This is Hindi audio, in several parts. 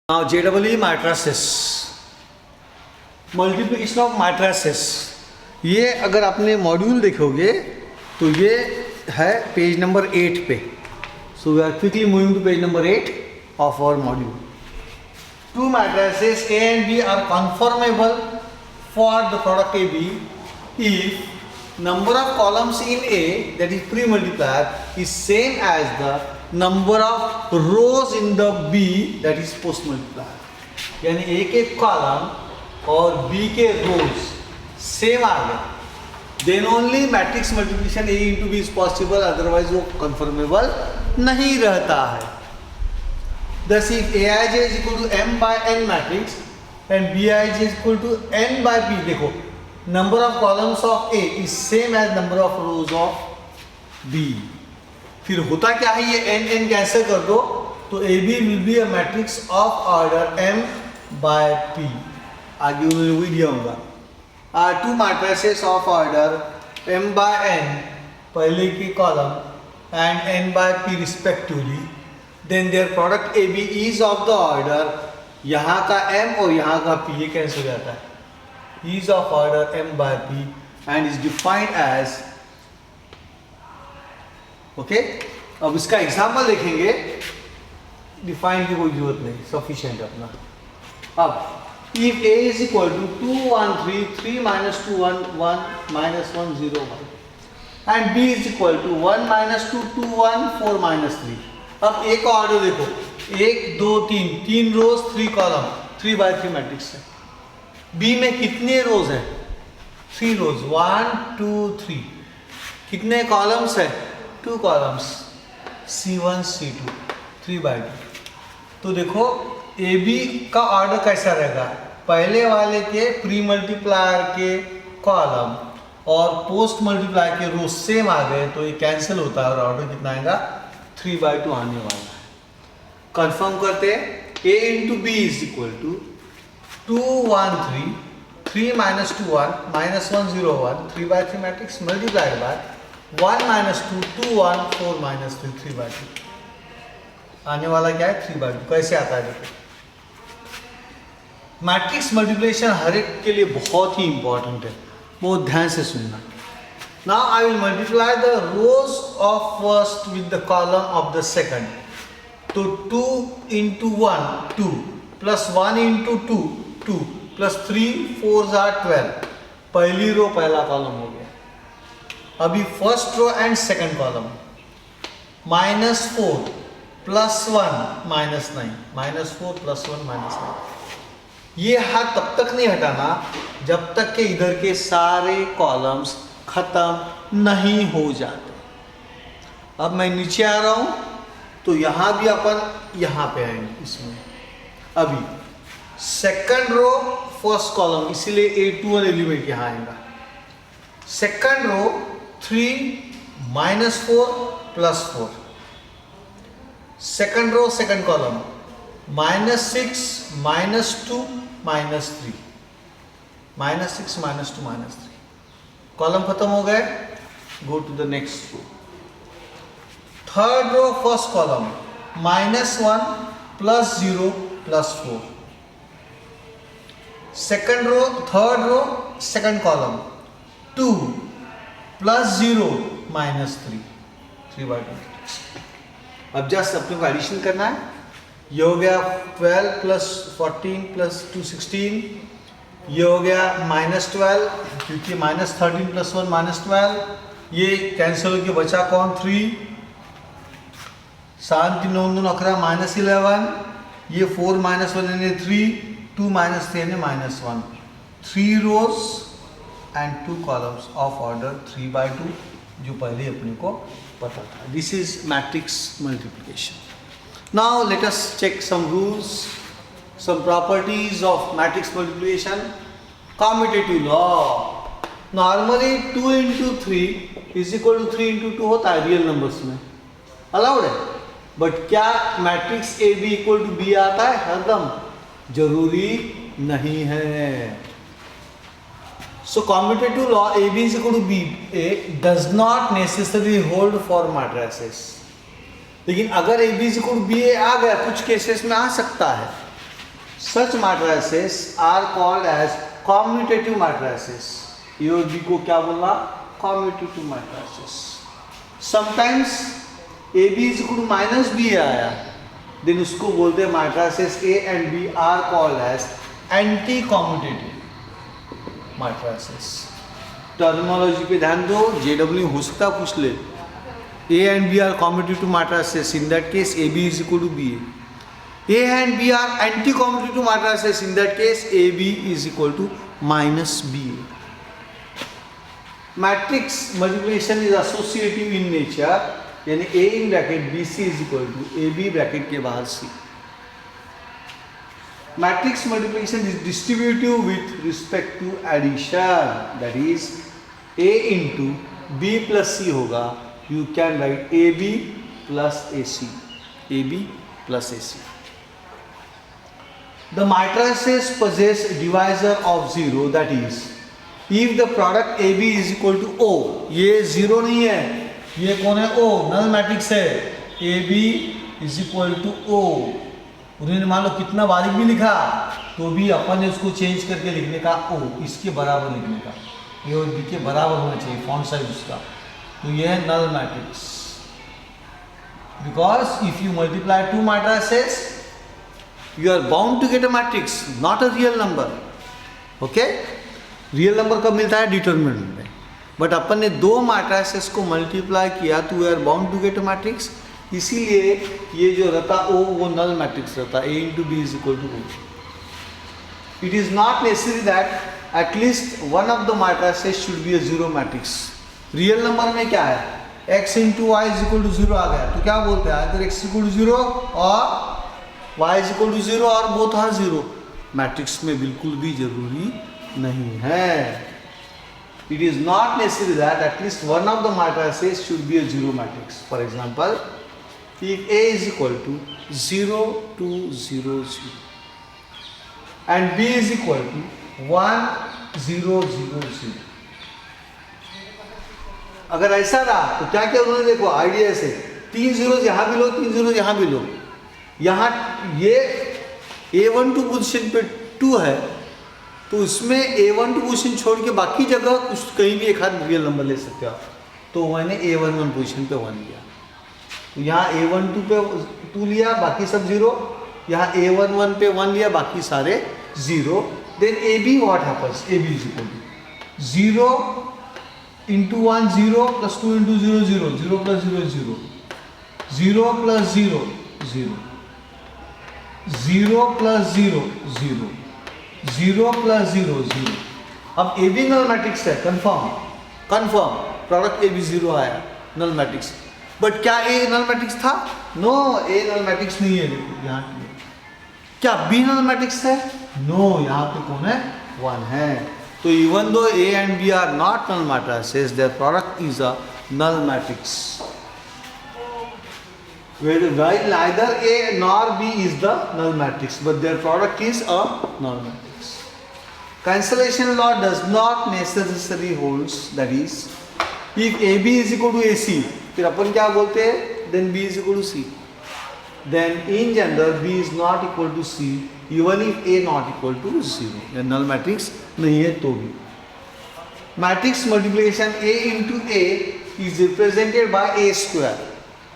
Now JEE matrices, multiplication of matrices, ये अगर आपने मॉड्यूल देखोगे तो ये है पेज नंबर 8 पे. So we are quickly moving to page number 8 of our module. Two matrices A and B are conformable for the product AB if number of columns in A, that is pre-multiplier, is same as the number of rows in the B, that is post-multiplier. यानी A के कॉलम और B के रोज सेम आ गए, then only matrix multiplication A into B is possible, otherwise वो कन्फर्मेबल नहीं रहता है. Thus if Aij is equal to m by n matrix and Bij is equal to n by p, देखो number of columns of A is same as number of rows of B. फिर होता क्या है, ये n n कैंसिल कर दो तो AB will be a matrix of order m by p. आगे उन्होंने वही दिया होगा. Two matrices of order m by n, पहले की column and n by p respectively, then their product AB is of the order, यहाँ का m और यहाँ का p, ये कैंसिल हो जाता है, is of order m by p and is defined as, okay. अब इसका एग्जाम्पल देखेंगे, डिफाइन की कोई जरूरत नहीं, सफिशिएंट अपना. अब if A is equal to 2 1 3 3 minus 2 1 1 minus 1 0 1 and B is equal to 1 minus 2 2 1 4 minus 3. अब एक ऑर्डर देखो, 1 2 3, 3 रोज 3 कॉलम, 3 by 3 मैट्रिक्स है. बी में कितने रोज है, 3 रोज, 1 2 3. कितने कॉलम्स है, 2 कॉलम्स, C1 C2, 3 by 2. तो देखो ए बी का ऑर्डर कैसा रहेगा, पहले वाले के प्री मल्टीप्लायर के कॉलम और पोस्ट मल्टीप्लायर के रोज सेम आ गए तो ये कैंसिल होता है और ऑर्डर कितना आएगा, 3 by 2 आने वाला है. कंफर्म करते हैं, A into B is equal to 2 1 3 3 minus 2 1 minus 1 0 1 3 by 3 matrix multiplied by 1 minus 2 2 1 4 minus 3 3 by 2. आने वाला क्या है, 3 by 2. कैसे आता है देखो. मैट्रिक्स मल्टीप्लिकेशन हर एक के लिए बहुत ही इंपॉर्टेंट है, बहुत ध्यान से सुनना. Now I will multiply the rows of first with the column of the second. तो 2 into 1 2 plus 1 into 2 2 plus 3 4s are 12. पहली रो पहला कॉलम हो गया. अभी first row and second column, -4 plus 1 -9 -4 plus 1 -9. ये हाथ तब तक नहीं हटाना जब तक कि इधर के सारे कॉलम्स खत्म नहीं हो जाते. अब मैं नीचे आ रहा हूं तो यहां भी अपन यहां पे आएंगे. इसमें अभी सेकंड रो फर्स्ट कॉलम, इसीलिए A21 एलिमेंट यहां आएगा. Second row 3 -4 plus 4. Second row second column -6 -2 -3 -6 -2 -3. Column खत्म हो गए, go to the next row. Third row first column -1 plus 0 plus 4. Second row third row second column 2 plus 0 -3 3 by 2. अब जस्ट अपने को एडिशन करना है. ये हो गया 12 plus 14 plus 2 16. ये हो गया -12 क्योंकि -13 plus 1 -12. ये कैंसिल होकर बचा कौन, 3. 7 3 9 2 11 -11. ये 4 -1 यानी 3, 2 -3 यानी -1. 3 rows and 2 columns of order 3 by 2, जो पहले अपने को पता था. This is matrix multiplication. Now let us check some rules, some properties of matrix multiplication. Commutative law. Normally 2 into 3 is equal to 3 into 2 होता है रियल नंबर्स में, अलाउड है. बट क्या matrix A B equal to B आता है हरदम, जरूरी नहीं है. So commutative law A B is equal to B A does not necessary hold for matrices. लेकिन अगर A B is equal to B A आ गया, कुछ केसेस में आ सकता है, Such matrices are called as commutative matrices. ए और बी को क्या बोलना? commutative matrices. Sometimes A B is equal to minus B आया, देन उसको बोलते हैं matrices A and B are called as anti commutative matrices. Terminology पे ध्यान दो, जेडब्ल्यू हो सकता है पूछ ले. A and B are commutative matrices. In that case, AB is equal to BA. A and B are anti-commutative matrices. In that case, AB is equal to minus BA. Matrix multiplication is associative in nature. यानी A in bracket BC is equal to AB bracket के बाहर C. Matrix multiplication is distributive with respect to addition. That is, A into B plus C होगा. You can write AB plus AC. AB plus AC. The matrices possess divisor of 0. That is, if the product AB is equal to O. ये 0 नहीं है, ये कौन है? O. नल मैट्रिक्स है. AB is equal to O. उन्होंने मान लो कितना बारीक भी लिखा तो भी अपन ने उसको चेंज करके लिखने का O, इसके बराबर लिखने का. A और B के बराबर होना चाहिए फॉन्ट साइज उसका. तो ये है null matrix. Because if you multiply two matrices you are bound to get a matrix, not a real number. Okay, real number कब मिलता है? डिटरमिनेंट में. बट अपन ने दो मैट्रिसेस को मल्टीप्लाई किया तो we are bound to get a matrix. इसीलिए ये जो रहता ओ वो नल मैट्रिक्स रहता. A into B is equal to O. It is not necessary that at least one of the matrices should be a zero matrix. Real number में क्या है? x into Y is equal to zero आ गया तो क्या बोलते हैं? इधर x इक्वल टू जीरो और y is equal to zero और बोथ आर जीरो. मैट्रिक्स में बिल्कुल भी जरूरी नहीं है. It is not necessary that at least one of the matrices should be a zero matrix. For example, if a is equal to 0 2 0 0 and b is equal to 1 0 0 0. अगर ऐसा रहा तो क्या क्या उन्होंने देखो आइडिया से 3 जीरोज यहाँ भी लो, 3 जीरोज यहाँ भी लो. यहाँ ये A12 पोजीशन पे 2 है तो इसमें A12 पोजीशन छोड़ के बाकी जगह कुछ कहीं भी एक हाथ रियल नंबर ले सकते हो आप. तो मैंने A11 पोजीशन पे 1 लिया. तो यहाँ A12 पे 2 लिया, बाकी सब जीरो. यहाँ A11 पे 1 लिया, बाकी सारे zero. Then AB what happens? AB is equal to 0 into 1 0 plus 2 into 0 0 0 plus 0 0 0 plus 0 0 0 plus 0 0 0 plus 0 0. अब ए बी नल मैट्रिक्स है. कंफर्म प्रोडक्ट ए बी 0 आया, नल मैट्रिक्स. बट क्या ए नल मैट्रिक्स था? नो, ए नल मैट्रिक्स नहीं है. देखो यहाँ क्या बी नल मैट्रिक्स है? नो, यहाँ पे कौन है? 1 है. So even though A and B are not null matrices, their product is a null matrix. While neither A nor B is the null matrix, but their product is a null matrix. Cancellation law does not necessarily holds. That is, if AB is equal to AC, फिर अपन क्या बोलते हैं? Then B is equal to C. Then in general B is not equal to C. Even if A not equal to 0, या null matrix नहीं है तो भी. Matrix multiplication A into A is represented by A square.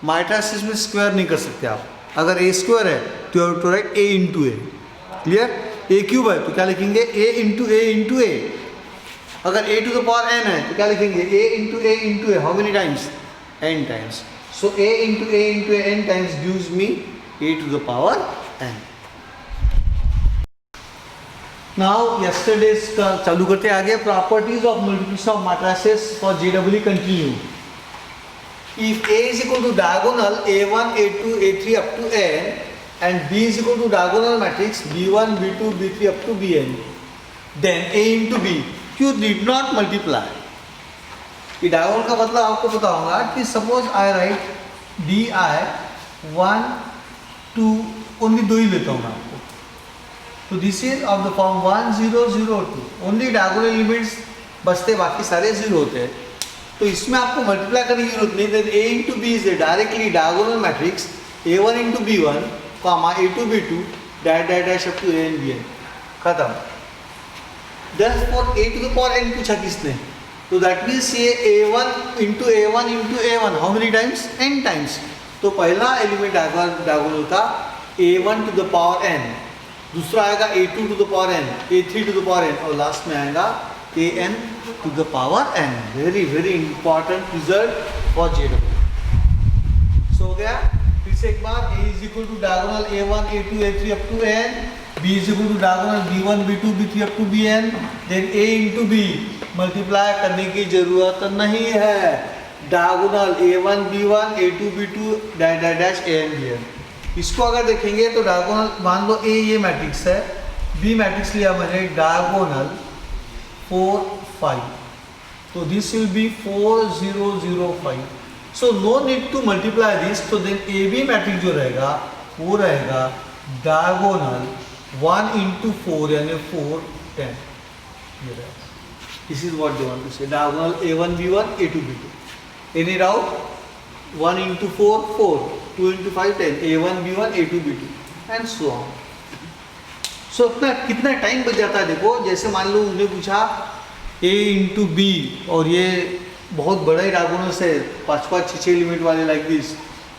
Matrices में स्क्वायर नहीं कर सकते आप. अगर A square है तो you have to write A into A. Clear? A cube है तो क्या लिखेंगे? A into A into A. अगर A to the power n है तो क्या लिखेंगे? A into A into A. How many times? n times. So A into A into A n times gives me A to the power n. Now yesterday's का चालू करते आगे. Properties of multiplication of matrices for JEE continue. If A is equal to diagonal A1 A2 A3 up to n and B is equal to diagonal matrix B1 B2 B3 up to Bn, then A into B you did not multiply. ये diagonal का मतलब आपको बताऊंगा कि suppose I right DI 1 2 only 2 ही लेता हूँ मैं आपको. तो this is of the form 1 0 0 2. Only diagonal elements बचते, बाकी सारे जीरो होते हैं. तो इसमें आपको मल्टीप्लाई करने की जरूरत नहीं. Then A into B is directly diagonal matrix A1 into B1 comma A2 B2 dash dash dash up to A N B N, खत्म। Therefore A to the power N पूछा किसने, तो दैट मीन्स ये a1 into a1 how many times, n times. तो पहला एलिमेंट आएगा डायगोनल का a1 to the power n, दूसरा आएगा a2 to the power n, a3 to the power n, और लास्ट में आएगा an to the power n। Very very important result for JEE। So हो गया, फिर से एक बार, a is equal to diagonal a1 a2 a3 up to n, b is equal to diagonal b1 b2 b3 up to bn, then a into b। Multiply करने की जरूरत नहीं है, diagonal a1 b1 a2 b2 dash dash dash an bn। इसको अगर देखेंगे तो डायगोनल, मान लो a ये मैट्रिक्स है, b मैट्रिक्स लिया मैंने डायगोनल 4 5, तो this will be 4 0 0 5। So no need to multiply this, तो देन ए बी मैट्रिक्स जो रहेगा वो रहेगा डायगोनल 1 इंटू 4 यानी 4 10, ये रहेगा। This is what they want to say, diagonal a1 b1 a2 b2। Any doubt, 1 into 4 4, 2 into 5 10, a1 b1 a2 b2 and so on. So अपना कितना टाइम बच जाता है देखो, जैसे मान लो उन्होंने पूछा a इंटू बी, और ये बहुत बड़ा ही डायगोनल्स है, 5 5 6 6 एलिमेंट वाले लाइक दिस,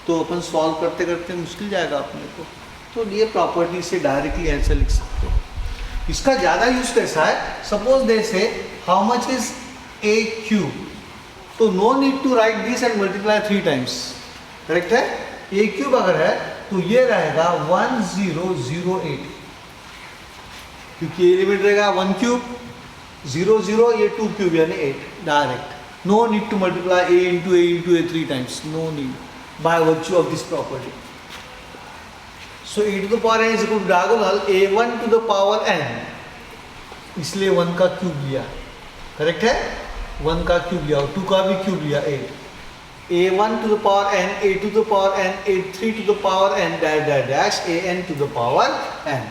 तो अपन सॉल्व करते करते मुश्किल जाएगा अपने को। तो ये प्रॉपर्टी से डायरेक्टली आंसर लिख सकते हो। इसका ज़्यादा यूज कैसा है, suppose they say how much is a cube, तो no need to write this and multiply 3 times, correct है। a क्यूब अगर है तो ये रहेगा 1008, क्योंकि एलिमेंट रहेगा 1 क्यूब 0 0, ये 2 क्यूब यानी 8, direct. No need to multiply a into a 3 times, no need, by virtue of this property. So a to the power n is equal to diagonal a1 to the power n, इसलिए 1 का क्यूब लिया, करेक्ट है, 1 का क्यूब लिया और 2 का भी क्यूब लिया 8, a1 to the power n, a2 to the power n, a3 to the power n dash dash dash an to the power n।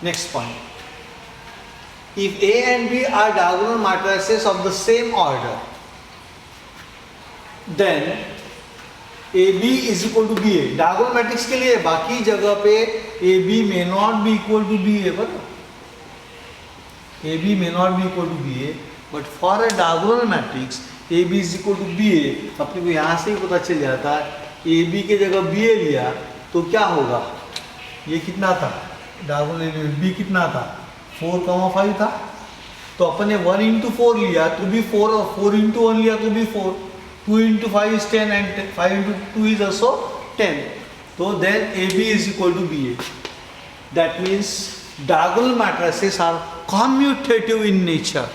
Next point, if A and B are diagonal matrices of the same order, then AB is equal to BA। diagonal matrix के लिए बाकी जगह पे AB may not be equal to BA, बराबर, AB may not be equal to BA, but for a diagonal matrix AB is equal to BA। अपने को यहाँ से ही पता चल जाता है, AB के जगह BA लिया तो क्या होगा, ये कितना था डायगोनल एलिमेंट, B कितना था 4,5 था, तो अपन ने 1 इंटू 4 लिया तो भी 4, और 4 इंटू 1 लिया तो भी 4, 2 into 5 is 10 and 5 into 2 is also 10, तो then AB is equal to BA। That means diagonal matrices are commutative in nature,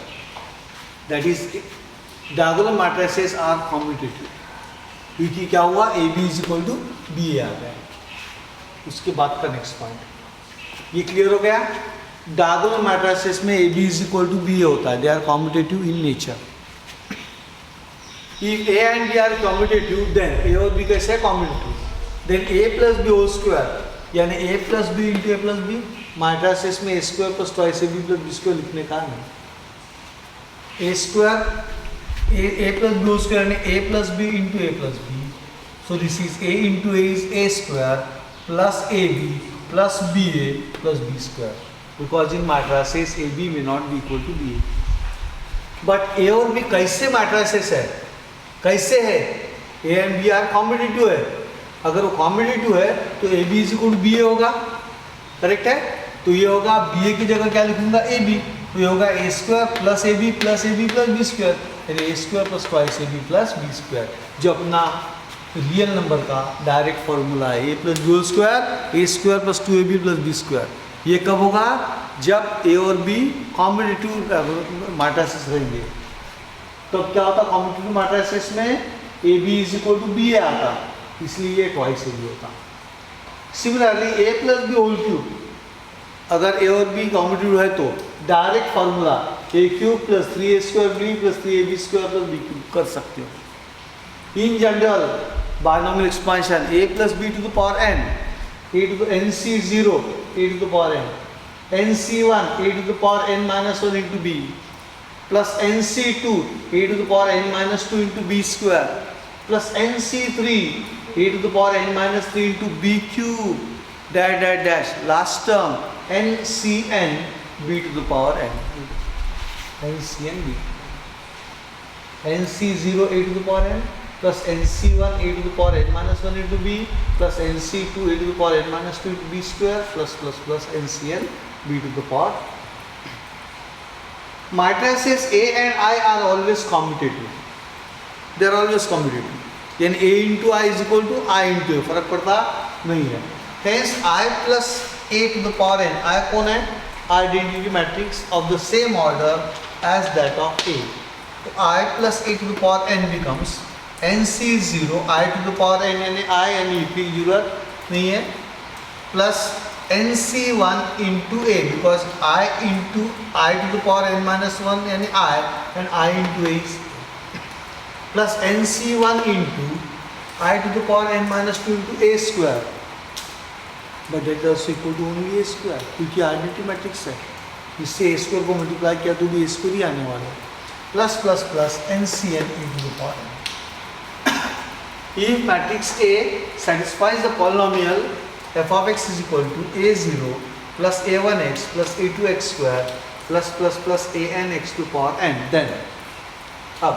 that is diagonal matrices are commutative, क्योंकि क्या हुआ AB is equal to BA आ गया। उसके बाद का नेक्स्ट पॉइंट ये क्लियर हो गया। डायगोनल मैट्रिसेस में AB is equal to BA होता है, they are commutative in nature. If A and B are commutative, then A और B कैसे commutative, then A plus B whole square, यानी A plus B into A plus B. Matrices में A square plus twice AB plus B square लिखने का नहीं, A square A plus B whole square यानी A plus B into A plus B. So this is A into A is A square plus AB plus BA plus B square, because in matrices AB may not be equal to BA। but A और B कैसे matrices है, कैसे है, A and B are competitive है, अगर वो कॉम्पिटिटिव है तो AB is equal to BA होगा, करेक्ट है। तो ये होगा BA की जगह क्या लिखूंगा AB, तो ये होगा A square plus AB plus B square, यानी A square plus twice AB plus B square, जो अपना रियल नंबर का डायरेक्ट फॉर्मूला है, A plus B whole square A square plus 2AB plus B square. ये कब होगा, जब A और B कॉम्पिटिटिव मैट्रिसेस रहेंगे। तो अब क्या होता है कॉम्पिटिटिव मैट्रिसेस में AB is equal to BA आता, इसलिए ये ट्वाइस AB होता। Similarly A plus B whole cube, अगर A और B कॉम्पिटिटिव है तो direct formula A cube plus 3A square B plus 3AB square plus B cube कर सकते हो। In general binomial expansion A plus B to the power n, A to the NC0 A to the power n, NC1 A to the power n minus 1 into B plus NC2 A to the power n minus 2 into B square plus NC3 A to the power n minus 3 into B cube dash dash dash last term NCN b to the power n. NCN b. NC0 a to the power n plus NC1 a to the power n minus 1 into b plus NC2 a to the power n minus 2 into b square plus NCN b to the power. Matrices A and I are always commutative. They are always commutative. यानी A into I is equal to I into A, फर्क पड़ता नहीं है. Hence I plus A to the power n. I कौन है? Identity matrix of the same order as that of A. तो I plus A to the power n becomes NC0 I to the power n यानी I यानी की जरूरत नहीं है plus NC1 into A because I into I to the power n minus 1 यानी I and I into A is plus NC1 into I to the power n minus 2 into A square, but that is equal to only A square क्योंकि आइडेंटिटी मैट्रिक्स है. इससे A square को मल्टीप्लाई किया तो भी A square ही आने वाला है. plus NCN e to the power n. If matrix A satisfies the polynomial f of x is equal to a0 plus a1x plus a2x square plus anx to power n, then अब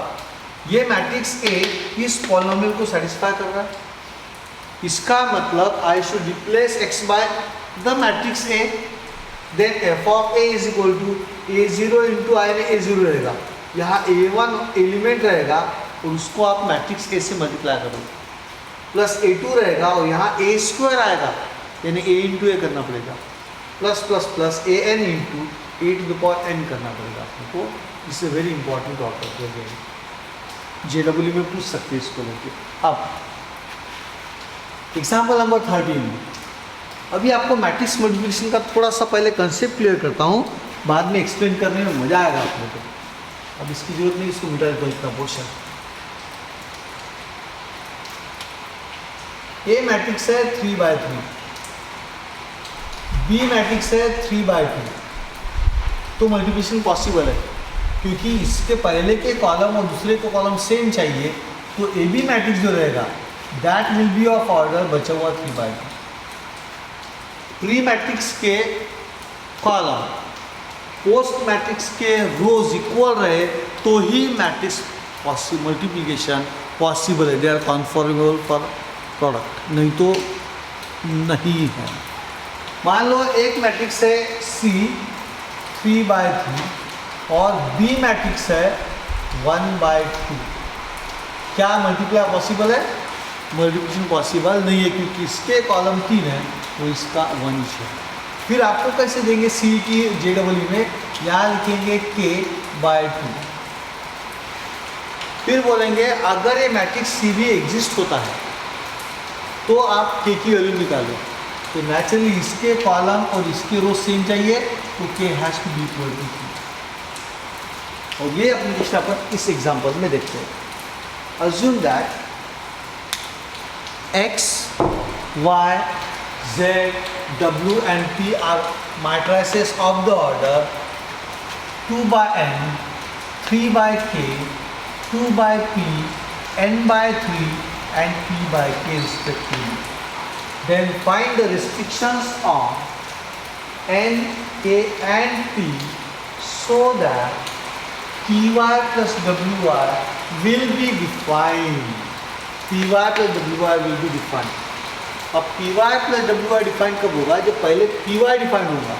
ये मैट्रिक्स A इस पॉलिनोमियल को सेटिस्फाई कर रहा है. इसका मतलब I should replace x by the matrix A, then f of A is equal to a0 into I में a0 रहेगा. यहाँ a1 एलिमेंट रहेगा और उसको आप मैट्रिक्स A से मल्टीप्लाई करोगे प्लस a2 रहेगा और यहाँ a स्क्वायर आएगा यानी a इंटू ए करना पड़ेगा plus an into a to the power n करना पड़ेगा आपको. This is very important topic है, JEE में पूछ सकते हैं इसको लेके. अब एग्जाम्पल नंबर 13. अभी आपको मैट्रिक्स मल्टीप्लिकेशन का थोड़ा सा पहले कंसेप्ट क्लियर करता हूँ, बाद में एक्सप्लेन करने में मजा आएगा आप लोगों को. अब इसकी जरूरत नहीं, इसको मिटा देता हूँ इतना पोर्शन. ए मैट्रिक्स है 3/3, बी मैट्रिक्स है 3/2. तो मल्टीप्लिकेशन पॉसिबल है क्योंकि इसके पहले के कॉलम और दूसरे के कॉलम सेम चाहिए. तो ए बी मैट्रिक्स जो रहेगा that will be of order बचा हुआ 3/2. प्री मैट्रिक्स के कॉलम पोस्ट मैट्रिक्स के रोज इक्वल रहे तो ही मैट्रिक्स मल्टीप्लिकेशन पॉसिबल है. दे आर कॉन्फॉर्मेबल फॉर प्रोडक्ट, नहीं तो नहीं है. मान लो एक मैट्रिक्स है C 3/3 और बी मैट्रिक्स है 1/2. क्या मल्टीप्लाई पॉसिबल है? मल्टीप्लिकेशन पॉसिबल नहीं है क्योंकि इसके कॉलम 3 है तो इसका 1 है. फिर आपको कैसे देंगे C की JEE में? यहाँ लिखेंगे k/2. फिर बोलेंगे अगर ये मैट्रिक्स C भी एग्जिस्ट होता है तो आप k की वैल्यू निकालो. तो नेचुरली इसके कॉलम और इसके रो सेम चाहिए तो k has to be equal to 3. और ये एप्लीकेशन अपन इस एग्जांपल में देखते हैं. Assume that x, y, z, w and p are matrices of the order 2/n, 3/k, 2/p, n/3 and p/k respectively. Then find the restrictions on n, k and p so that py plus wy will be defined. py plus wy will be defined. अब py plus wy डिफाइन कब होगा? जब पहले py डिफाइन होगा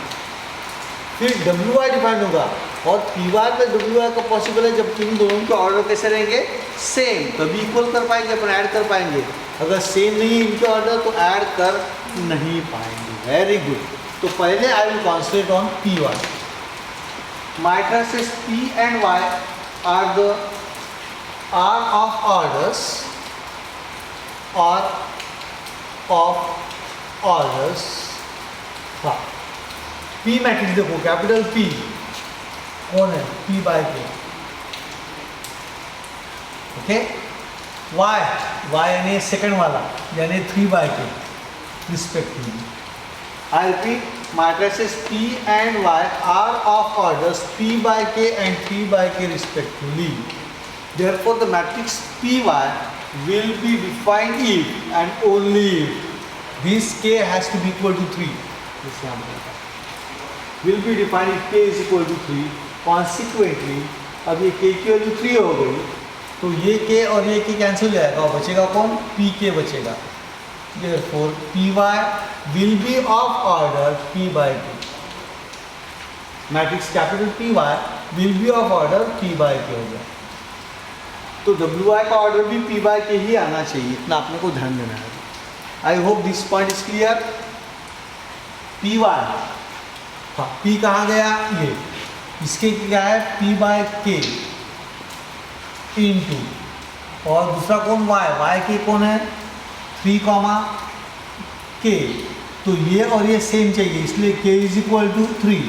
फिर wy डिफाइन होगा. और py plus wy का पॉसिबल है जब इन दोनों के ऑर्डर कैसे रहेंगे? सेम. तभी इक्वल कर पाएंगे, अपन ऐड कर पाएंगे. अगर सेम नहीं इनके ऑर्डर तो ऐड कर नहीं पाएंगे. Very good. तो पहले I will concentrate on py. Matrices P and Y are of orders हाँ. P मैट्रिक्स देखो कैपिटल P कौन है? p/k. ओके. Y यानी सेकंड वाला यानी 3/k respectively. I repeat, matrices P and Y are of orders p/k and 3/k respectively. Therefore, the matrix Py will be defined if and only if this k has to be equal to 3, जैसे हम will be defined if k is equal to 3. Consequently अब ये k की वैल्यू 3 हो गई, तो ये k और ये k कैंसिल हो जाएगा और बचेगा कौन, pk बचेगा. Therefore py will be of order p by k. Matrix capital py will be of order p by k हो गया. तो wi का ऑर्डर भी p by k ही आना चाहिए, इतना आपने को ध्यान देना है. I hope this point is clear. py, हाँ p कहाँ गया, ये इसके क्या है p by k इंटू, और दूसरा कौन y के कौन है 3 k. तो ये और ये सेम चाहिए, इसलिए k is equal to 3.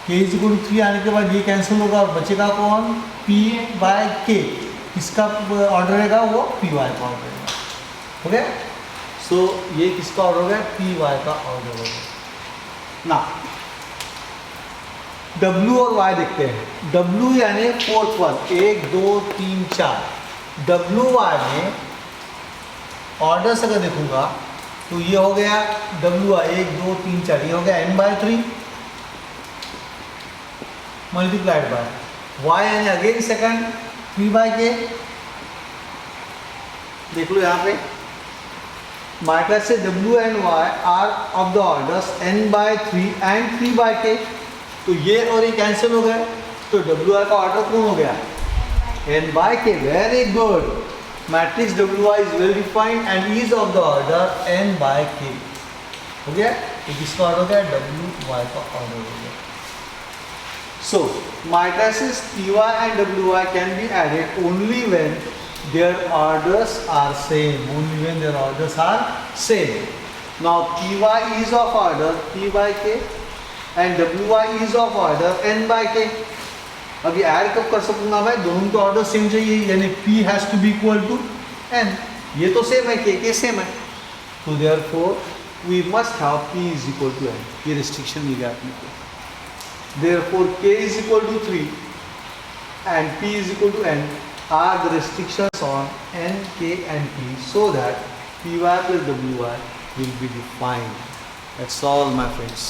k is equal to 3 आने के बाद ये कैंसिल होगा और बचेगा कौन p by k. किसका ऑर्डर रहेगा, वो py का ऑर्डर रहेगा. हो गया. सो ये किसका ऑर्डर हो गया, py का ऑर्डर हो गया. ना w और y देखते हैं. w यानी फोर्थ वन, 1 2 3 4. wy में ऑर्डर्स अगर देखूंगा तो ये हो गया wy 1 2 3 4, ये हो गया n by 3 multiplied by y यानी अगेन सेकंड 3 by k. देख लो यहाँ पे माय क्लास से w and y are of the orders n by 3 and 3 by k. तो ये और ये कैंसिल हो गए, तो wi का ऑर्डर कौन हो गया, n by k. Very good. Matrix wi is well defined and is of the order n by k. हो गया. तो किसका ऑर्डर हो गया, wi का ऑर्डर हो गया. So matrices py and wi can be added only when their orders are same. Only when their orders are same. Now py is of order p by k and wi is of order n by k. अभी ऐड कब कर सकूंगा मैं, दोनों के ऑर्डर सेम चाहिए, यानी p has to be equal to n. ये तो सेम है, k सेम है, तो therefore we must have p is equal to n. ये रिस्ट्रिक्शन मिल गया अपने को. Therefore k is equal to 3 and p is equal to n are the restrictions on n, k and p, so that py plus wi will be defined. That's all my friends.